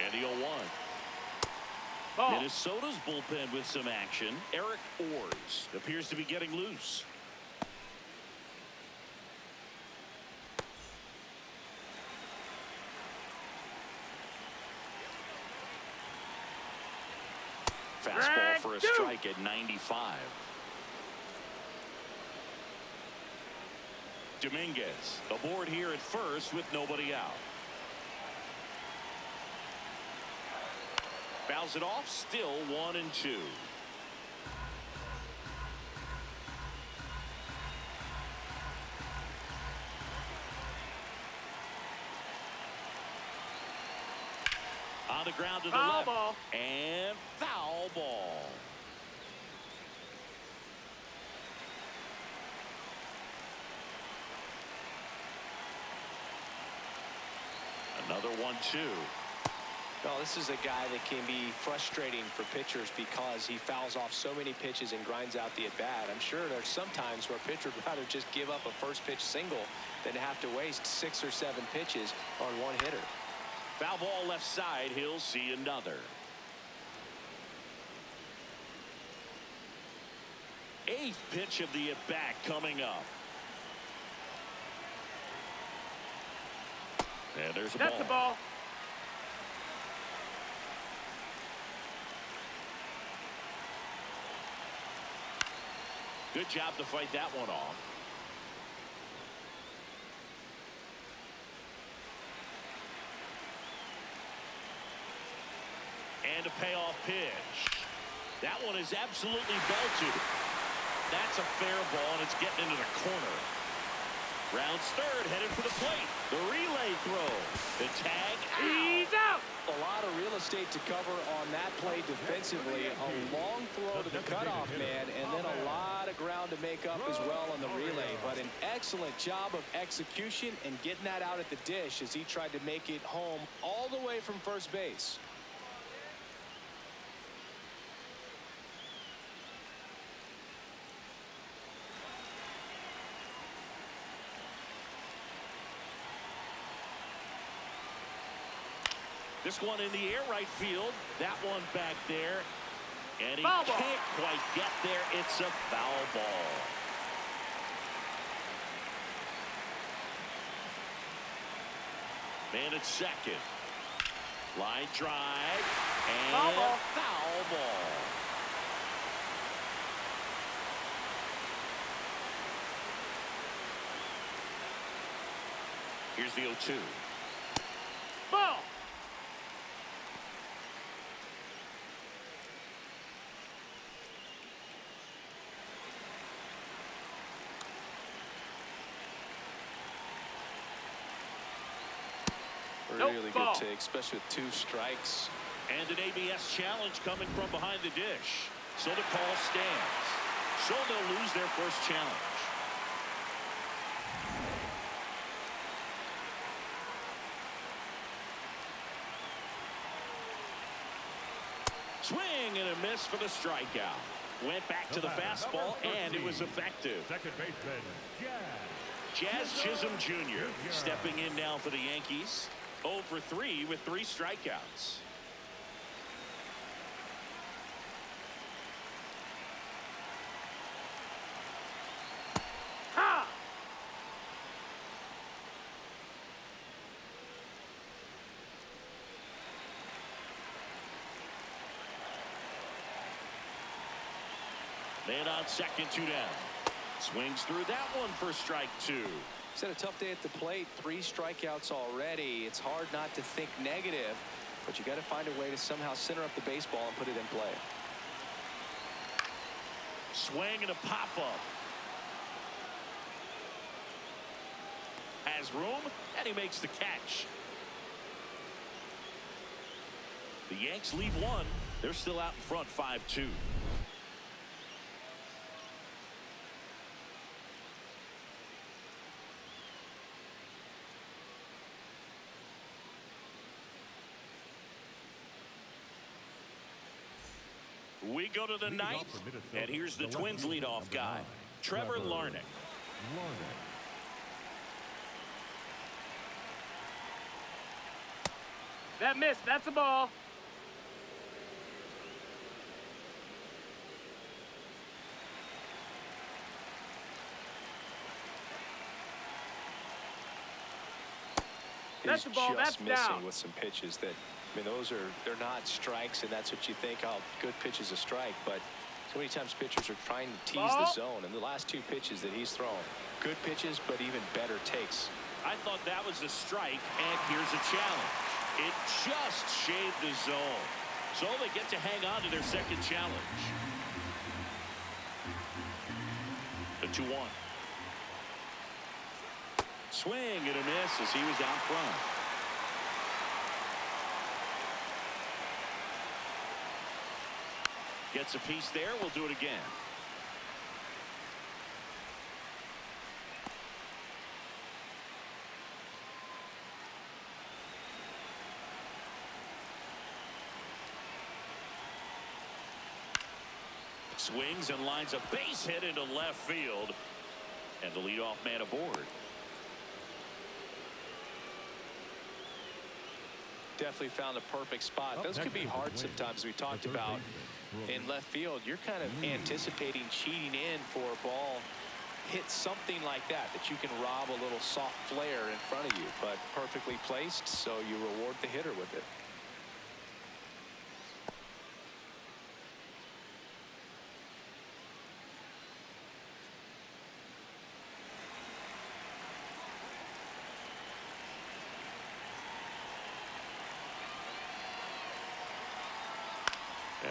And the 0-1. Ball. Minnesota's bullpen with some action. Eric Orrs appears to be getting loose. Fastball for a strike at 95. Dominguez aboard here at first with nobody out. Fouls it off, still 1-2. On the ground to the Foul left. ball. And foul ball. Another 1-2. Well, this is a guy that can be frustrating for pitchers because he fouls off so many pitches and grinds out the at-bat. I'm sure there's some times where a pitcher would rather just give up a first pitch single than have to waste 6 or 7 pitches on one hitter. Foul ball left side. He'll see another. 8th pitch of the at-bat coming up. And there's a ball. That's the ball. Good job to fight that one off. And a payoff pitch. That one is absolutely belted. That's a fair ball, and it's getting into the corner. Rounds third, headed for the plate. The relay throw. The tag out. He's out. A lot of real estate to cover on that play defensively. A long throw to the cutoff man, and then a lot of ground to make up as well on the relay. But an excellent job of execution and getting that out at the dish as he tried to make it home all the way from first base. This one in the air right field. That one back there. And he Foul ball. can't quite get there. It's a foul ball. Man at second. Line drive. And Foul ball. foul ball. Here's the 0-2. Ball. Really good take, especially with 2 strikes. And an ABS challenge coming from behind the dish. So the call stands. So they'll lose their first challenge. Swing and a miss for the strikeout. Went back to the fastball, and it was effective. Second baseman, Jazz Chisholm Jr. stepping in now for the Yankees. 0 for 3 with 3 strikeouts. Ha! Man on second, 2 down. Swings through that one for strike 2. He's had a tough day at the plate. 3 strikeouts already. It's hard not to think negative, but you got to find a way to somehow center up the baseball and put it in play. Swing and a pop-up. Has room, and he makes the catch. The Yanks leave 1. They're still out in front, 5-2. We go to the 9th, and here's the Twins leadoff guy, Trevor Larnach. That missed. That's a ball. That's the ball. He's That's just missing down. with some pitches that, I mean, they're not strikes, and that's what you think, oh, good pitch is a strike, but so many times pitchers are trying to tease the zone, and the last 2 pitches that he's thrown, good pitches, but even better takes. I thought that was a strike, and here's a challenge. It just shaved the zone. So they get to hang on to their second challenge. The 2-1. Swing and a miss as he was out front. Gets a piece there. We'll do it again. Swings and lines a base hit into left field. And the leadoff man aboard. Definitely found the perfect spot. Those could be hard sometimes, we talked about. In left field, you're kind of anticipating cheating in for a ball. Hit something like that you can rob a little soft flare in front of you, but perfectly placed, so you reward the hitter with it.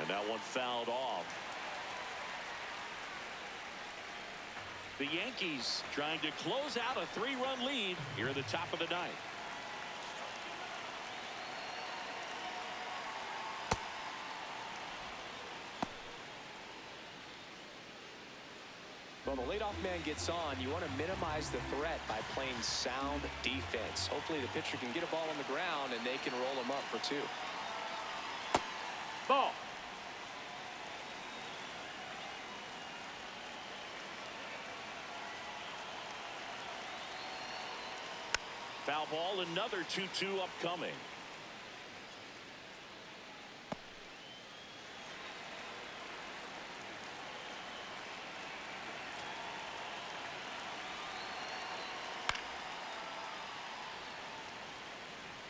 And that one fouled off. The Yankees trying to close out a 3-run lead here at the top of the 9th. Well, the leadoff man gets on. You want to minimize the threat by playing sound defense. Hopefully the pitcher can get a ball on the ground and they can roll him up for 2. Ball. Foul ball, another 2-2 upcoming.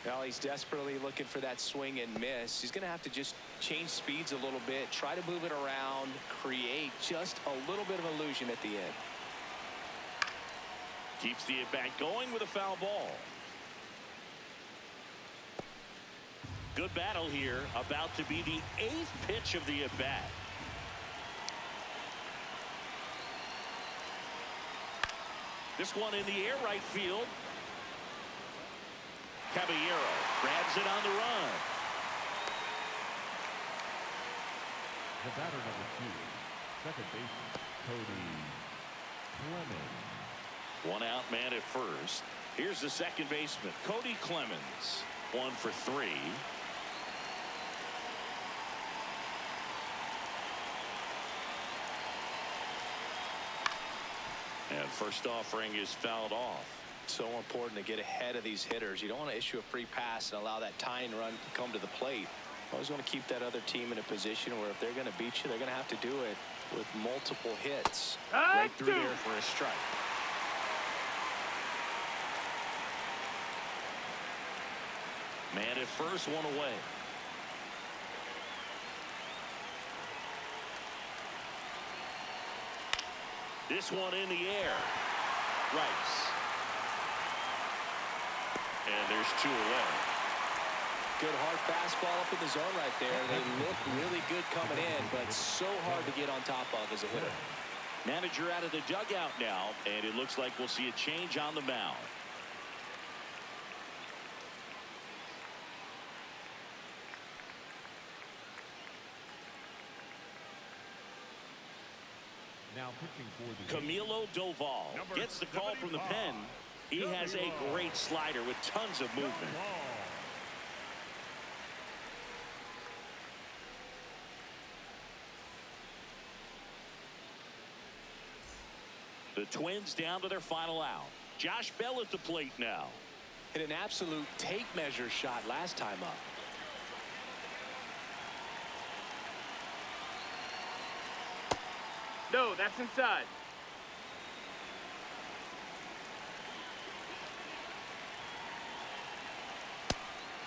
Now he's desperately looking for that swing and miss. He's going to have to just change speeds a little bit, try to move it around, create just a little bit of illusion at the end. Keeps the at-bat going with a foul ball. Good battle here. About to be the 8th pitch of the at-bat. This one in the air, right field. Caballero grabs it on the run. The batter number 2, second baseman, Cody Clemens. One out man at first. Here's the second baseman, Cody Clemens. 1 for 3. And first offering is fouled off. So important to get ahead of these hitters. You don't want to issue a free pass and allow that tying run to come to the plate. Always want to keep that other team in a position where if they're going to beat you, they're going to have to do it with multiple hits. Right through there for a strike. Man at first, 1 away. This one in the air. Rice. And there's 2 away. Good hard fastball up in the zone right there. They look really good coming in, but so hard to get on top of as a hitter. Manager out of the dugout now, and it looks like we'll see a change on the mound. Now pitching for the Camilo Doval gets the call from the pen. He has a great slider with tons of movement. The Twins down to their final out. Josh Bell at the plate now. Hit an absolute tape measure shot last time up. No, that's inside.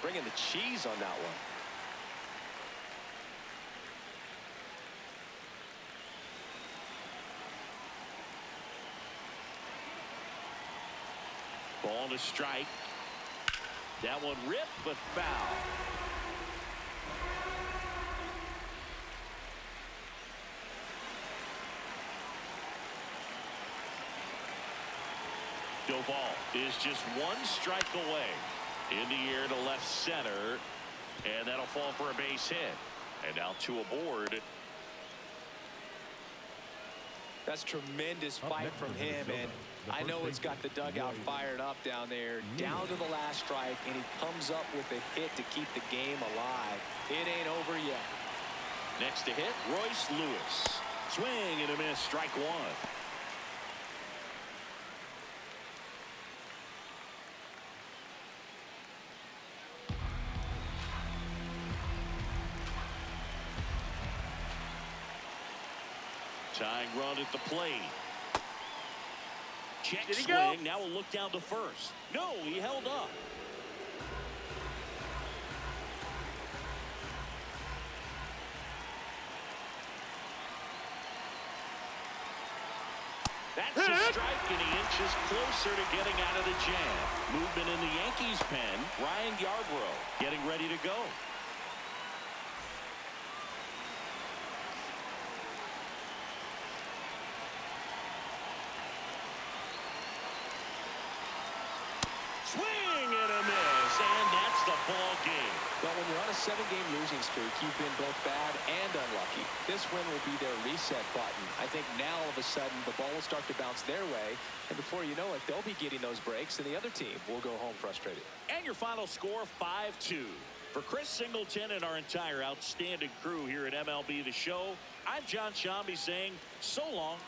Bringing the cheese on that one. Ball to strike. That one ripped but foul. Doval is just 1 strike away. In the air to left center. And that'll fall for a base hit. And now 2 aboard. That's tremendous fight from him, and I know it's got the dugout fired up down there, down to the last strike, and he comes up with a hit to keep the game alive. It ain't over yet. Next to hit, Royce Lewis. Swing and a miss, strike 1. Tying run at the plate. Check Did he swing. go? Now we'll look down to first. No, he held up. That's a strike, and he inches closer to getting out of the jam. Movement in the Yankees pen. Ryan Yarbrough getting ready to go. Swing and a miss, and that's the ball game. But when you're on a 7-game losing streak, you've been both bad and unlucky. This win will be their reset button. I think now all of a sudden the ball will start to bounce their way, and before you know it, they'll be getting those breaks, and the other team will go home frustrated. And your final score, 5-2. For Chris Singleton and our entire outstanding crew here at MLB The Show, I'm John Shambi saying so long.